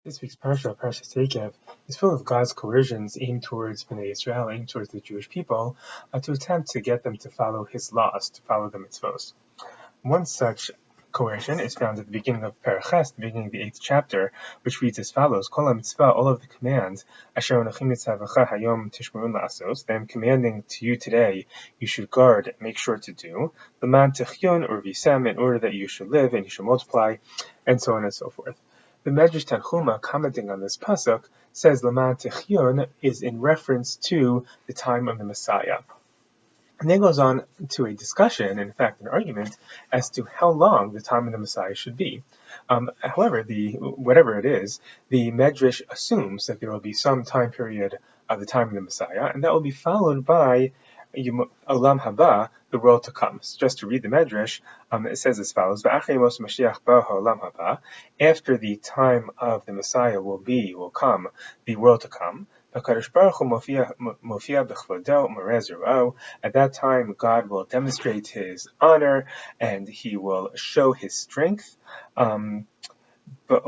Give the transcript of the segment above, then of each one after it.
This week's parsha, Parshas Eikev, is full of God's coercions aimed towards Bnei Israel, aimed towards the Jewish people, to attempt to get them to follow His laws, to follow the mitzvos. One such coercion is found at the beginning of Parshas, the beginning of the 8th chapter, which reads as follows: Kol ha-mitzvah, all of the commands, asher anochi mitzavacha hayom tishmarun la'asos, that I am commanding to you today, you should guard, make sure to do, l'man techyon or visem, in order that you should live and you should multiply, and so on and so forth. The Medrash Tanchuma, commenting on this pasuk, says Laman Techyon is in reference to the time of the Messiah. And then goes on to a discussion, in fact an argument, as to how long the time of the Messiah should be. However, whatever it is, the Medrash assumes that there will be some time period of the time of the Messiah, and that will be followed by Olam Haba, the world to come. So just to read the Medrash, it says as follows: after the time of the Messiah will come, the world to come. At that time, God will demonstrate His honor and He will show His strength. And at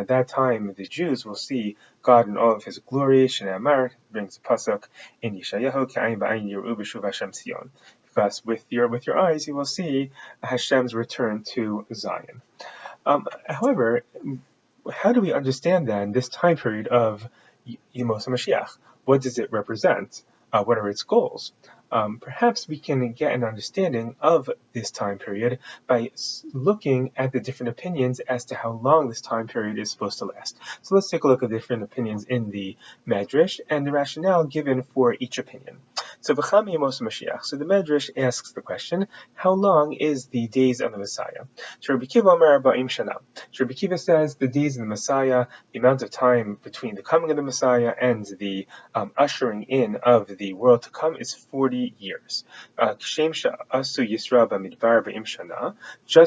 that time, the Jews will see God in all of His glory. Shneamar brings a pasuk in Yeshayahu, because with your eyes you will see Hashem's return to Zion. However, how do we understand then this time period of Yemos HaMashiach? What does it represent? What are its goals? Perhaps we can get an understanding of this time period by looking at the different opinions as to how long this time period is supposed to last. So let's take a look at different opinions in the Medrash and the rationale given for each opinion. So V'cham Yemos HaMashiach. So the Medrash asks the question: how long is the days of the Messiah? Rabbi Kiva Omer 40 shana. Rabbi Kiva says the days of the Messiah, the amount of time between the coming of the Messiah and the ushering in of the world to come, is 40 years. Just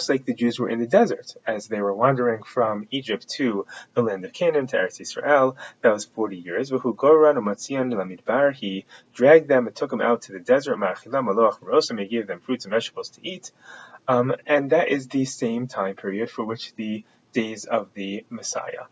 like the Jews were in the desert as they were wandering from Egypt to the land of Canaan, to Eretz Yisrael, that was 40 years. He dragged them and took them out to the desert. He gave them fruits and vegetables to eat. And that is the same time period for which the days of the Messiah.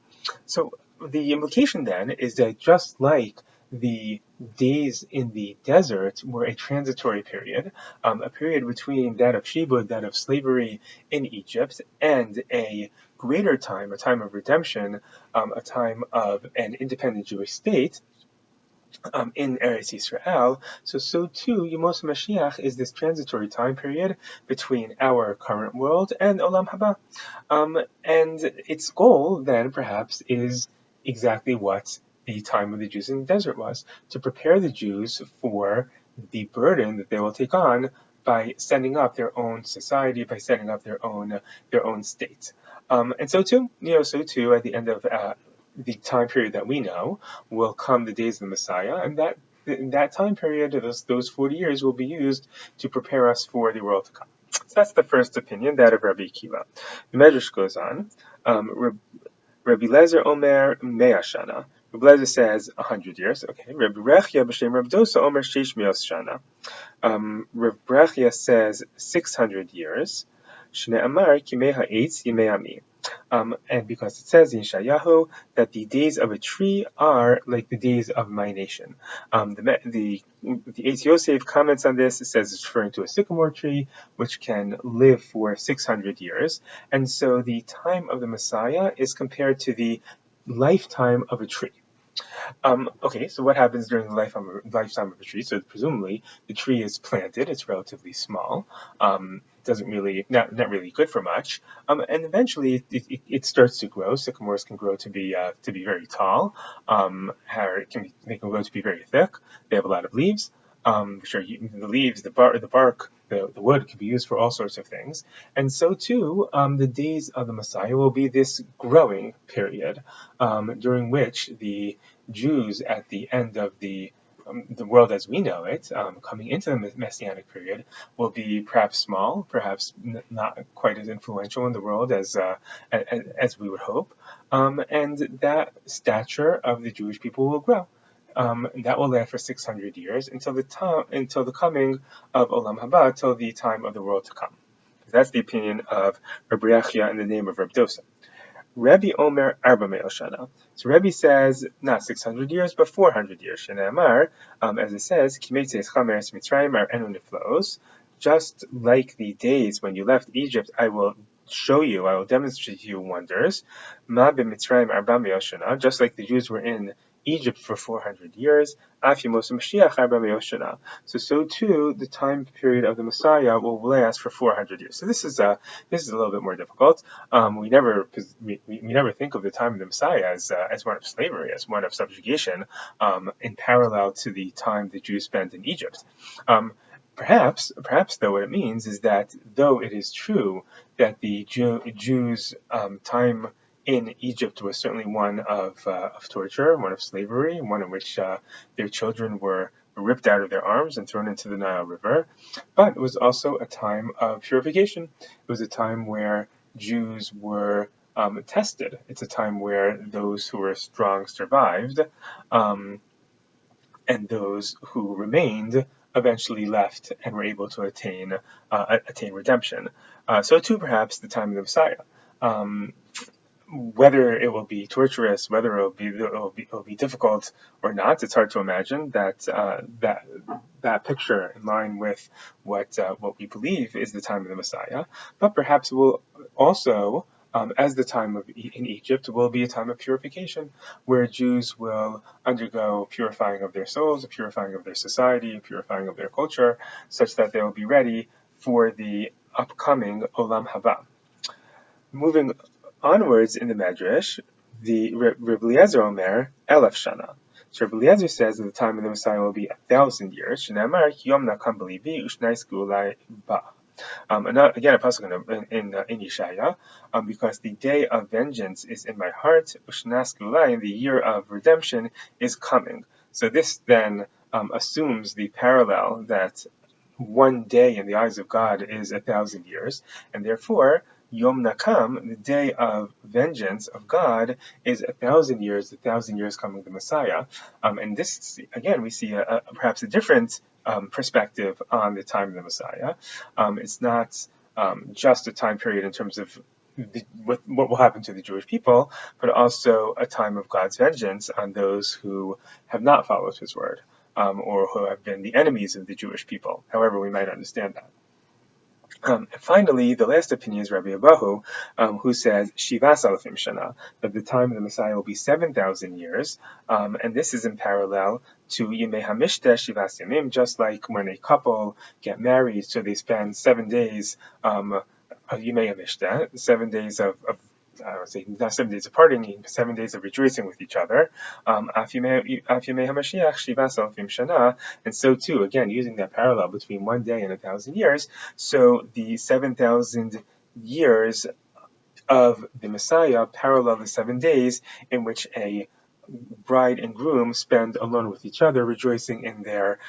So the implication then is that just like the days in the desert were a transitory period, a period between that of Shibud, that of slavery in Egypt, and a greater time, a time of redemption, a time of an independent Jewish state, in Eretz Yisrael, so too Yemos HaMashiach is this transitory time period between our current world and Olam Haba. And its goal then perhaps is exactly what the time of the Jews in the desert was: to prepare the Jews for the burden that they will take on by setting up their own society, by setting up their own state. And so too at the end of the time period that we know will come the days of the Messiah, and that time period, those 40 years, will be used to prepare us for the world to come. So that's the first opinion, that of Rabbi Akiva. The Medrash goes on. Rabbi Lezer Omer 100 shana. Rabbi Lezer says 100 years. Okay. Rabbi Rechia b'shem Rabbi Dosa Omer 600 shana. Rabbi Rechia says 600 years. Shneamar kimei ha'etz yimei ami. And because it says in Yeshayahu that the days of a tree are like the days of my nation. The Eitz Yosef comments on this. It says it's referring to a sycamore tree which can live for 600 years. And so the time of the Messiah is compared to the lifetime of a tree. Okay, so what happens during the lifetime of a tree? So presumably the tree is planted, it's relatively small, doesn't really, not really good for much, and eventually it starts to grow. Sycamores can grow to be very tall, they can grow to be very thick. They have a lot of leaves. The leaves, the bark, the wood can be used for all sorts of things. And so too, the days of the Messiah will be this growing period, during which the Jews at the end of the world as we know it, coming into the Messianic period, will be perhaps small, perhaps not quite as influential in the world as we would hope, and that stature of the Jewish people will grow. That will last for 600 years until the coming of Olam Haba, till the time of the world to come. That's the opinion of Rabbi Yachia in the name of Reb Dosa. Rebbe Omer Arba Me'el Shana. So Rebbe says not 600 years, but 400 years. Shneamar, as it says, Kimeitzeis Chameres Mitzrayim Ar Enu Niflos. Just like the days when you left Egypt, I will show you, I will demonstrate to you wonders. Ma b'Mitzrayim Arba Me'el Shana. Just like the Jews were in Egypt for 400 years. Af Yemos Mashiach Arba Me'el Shana. So too, the time period of the Messiah will last for 400 years. So this is a little bit more difficult. We never think of the time of the Messiah as one of slavery, as one of subjugation, in parallel to the time the Jews spent in Egypt. Perhaps though, what it means is that though it is true that the Jews' time in Egypt was certainly one of torture, one of slavery, one in which their children were ripped out of their arms and thrown into the Nile River, but it was also a time of purification. It was a time where Jews were tested. It's a time where those who were strong survived, and those who remained eventually left and were able to attain redemption. So too, perhaps the time of the Messiah. Whether it will be torturous, whether it will be difficult or not, it's hard to imagine that picture in line with what we believe is the time of the Messiah. But perhaps it will also, as the time in Egypt, will be a time of purification, where Jews will undergo purifying of their souls, a purifying of their society, a purifying of their culture, such that they will be ready for the upcoming Olam Haba. Moving onwards in the Medrash, the Reb Eliezer Omer Elef Shana. So Reb Eliezer says that the time of the Messiah will be 1,000 years. Shneamar Yom Nakam B'Livi Ushnai Gulai Ba. Again, a pasuk in Yeshaya, because the day of vengeance is in my heart. Ushnas Gulai, and the year of redemption is coming. So this then assumes the parallel that one day in the eyes of God is 1,000 years, and therefore Yom Nakam, the day of vengeance of God, is 1,000 years. 1,000 years coming the Messiah, and this again we see perhaps a different perspective on the time of the Messiah. It's not just a time period in terms of what will happen to the Jewish people, but also a time of God's vengeance on those who have not followed His word, or who have been the enemies of the Jewish people, however we might understand that. Finally, the last opinion is Rabbi Abahu, who says Shivas Alafim Shana, that the time of the Messiah will be 7,000 years, and this is in parallel to Yimei Hamishta Shivas Yamim, just like when a couple get married, so they spend 7 days of Yimei Hamishta, 7 days of I would say not 7 days of partying, but 7 days of rejoicing with each other. Af Yimei HaMashiach Shivas Alafim Shana, and so too, again, using that parallel between 1 day and 1,000 years, so the 7,000 years of the Messiah parallel the 7 days in which a bride and groom spend alone with each other, rejoicing in their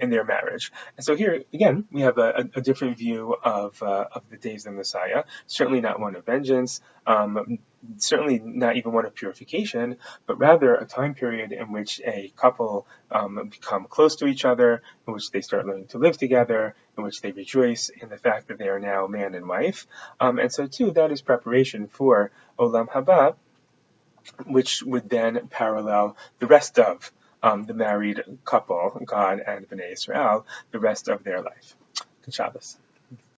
marriage. And so here again, we have a different view of the days of the Messiah. Certainly not one of vengeance. Certainly not even one of purification, but rather a time period in which a couple become close to each other, in which they start learning to live together, in which they rejoice in the fact that they are now man and wife. And so too, that is preparation for Olam Haba, which would then parallel the rest of the married couple, God and Bnei Israel, the rest of their life. Good Shabbos.